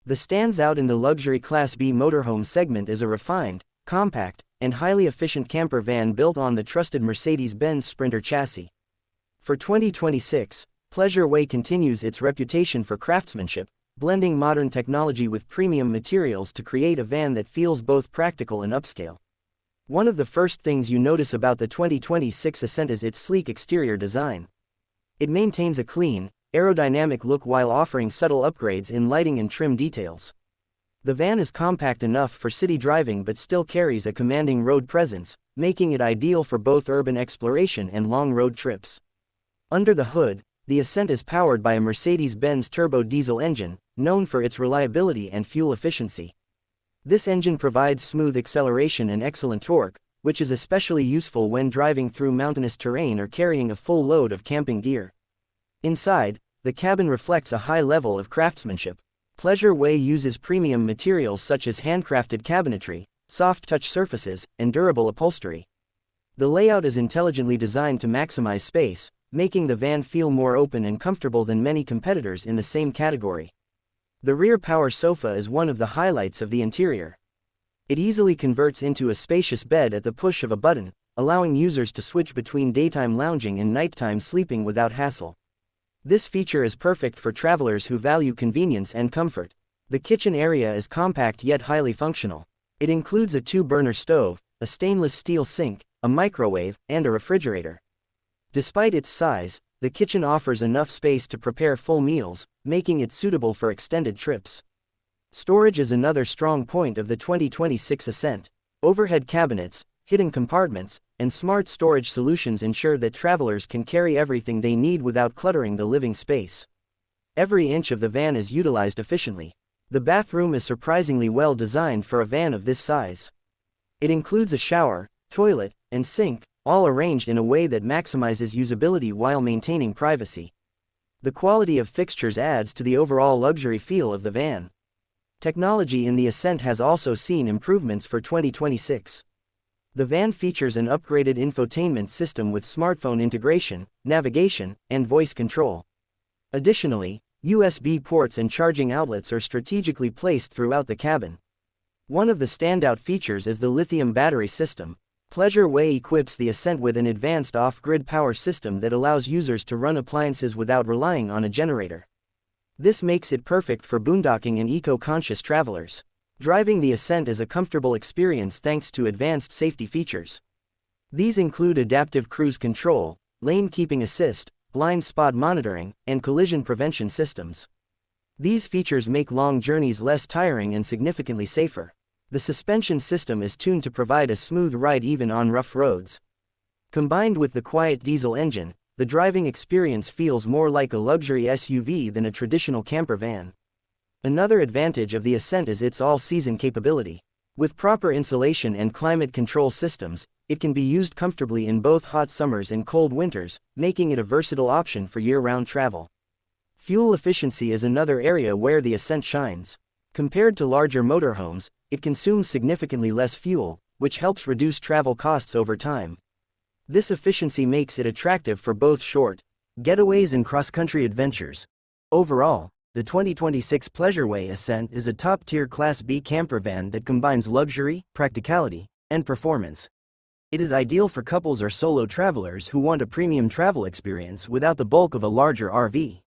The stands out in the luxury Class B motorhome segment is a refined, compact, and highly efficient camper van built on the trusted Mercedes-Benz Sprinter chassis. For 2026, Pleasure-Way continues its reputation for craftsmanship, blending modern technology with premium materials to create a van that feels both practical and upscale. One of the first things you notice about the 2026 Ascent is its sleek exterior design. It maintains a clean, aerodynamic look while offering subtle upgrades in lighting and trim details. The van is compact enough for city driving but still carries a commanding road presence, making it ideal for both urban exploration and long road trips. Under the hood, the Ascent is powered by a Mercedes-Benz turbo diesel engine, known for its reliability and fuel efficiency. This engine provides smooth acceleration and excellent torque, which is especially useful when driving through mountainous terrain or carrying a full load of camping gear. Inside, the cabin reflects a high level of craftsmanship. Pleasure-Way uses premium materials such as handcrafted cabinetry, soft touch surfaces, and durable upholstery. The layout is intelligently designed to maximize space, making the van feel more open and comfortable than many competitors in the same category. The rear power sofa is one of the highlights of the interior. It easily converts into a spacious bed at the push of a button, allowing users to switch between daytime lounging and nighttime sleeping without hassle. This feature is perfect for travelers who value convenience and comfort. The kitchen area is compact yet highly functional. It includes a 2-burner stove, a stainless steel sink, a microwave, and a refrigerator. Despite its size, the kitchen offers enough space to prepare full meals, making it suitable for extended trips. Storage is another strong point of the 2026 Ascent. Overhead cabinets, hidden compartments, and smart storage solutions ensure that travelers can carry everything they need without cluttering the living space. Every inch of the van is utilized efficiently. The bathroom is surprisingly well designed for a van of this size. It includes a shower, toilet, and sink, all arranged in a way that maximizes usability while maintaining privacy. The quality of fixtures adds to the overall luxury feel of the van. Technology in the Ascent has also seen improvements for 2026. The van features an upgraded infotainment system with smartphone integration, navigation, and voice control. Additionally, USB ports and charging outlets are strategically placed throughout the cabin. One of the standout features is the lithium battery system. Pleasure-Way equips the Ascent with an advanced off-grid power system that allows users to run appliances without relying on a generator. This makes it perfect for boondocking and eco-conscious travelers. Driving the Ascent is a comfortable experience thanks to advanced safety features. These include adaptive cruise control, lane keeping assist, blind spot monitoring, and collision prevention systems. These features make long journeys less tiring and significantly safer. The suspension system is tuned to provide a smooth ride even on rough roads. Combined with the quiet diesel engine, the driving experience feels more like a luxury SUV than a traditional camper van. Another advantage of the Ascent is its all-season capability. With proper insulation and climate control systems, it can be used comfortably in both hot summers and cold winters, making it a versatile option for year-round travel. Fuel efficiency is another area where the Ascent shines. Compared to larger motorhomes, it consumes significantly less fuel, which helps reduce travel costs over time. This efficiency makes it attractive for both short getaways and cross-country adventures. Overall, the 2026 Pleasure-Way Ascent is a top-tier Class B camper van that combines luxury, practicality, and performance. It is ideal for couples or solo travelers who want a premium travel experience without the bulk of a larger RV.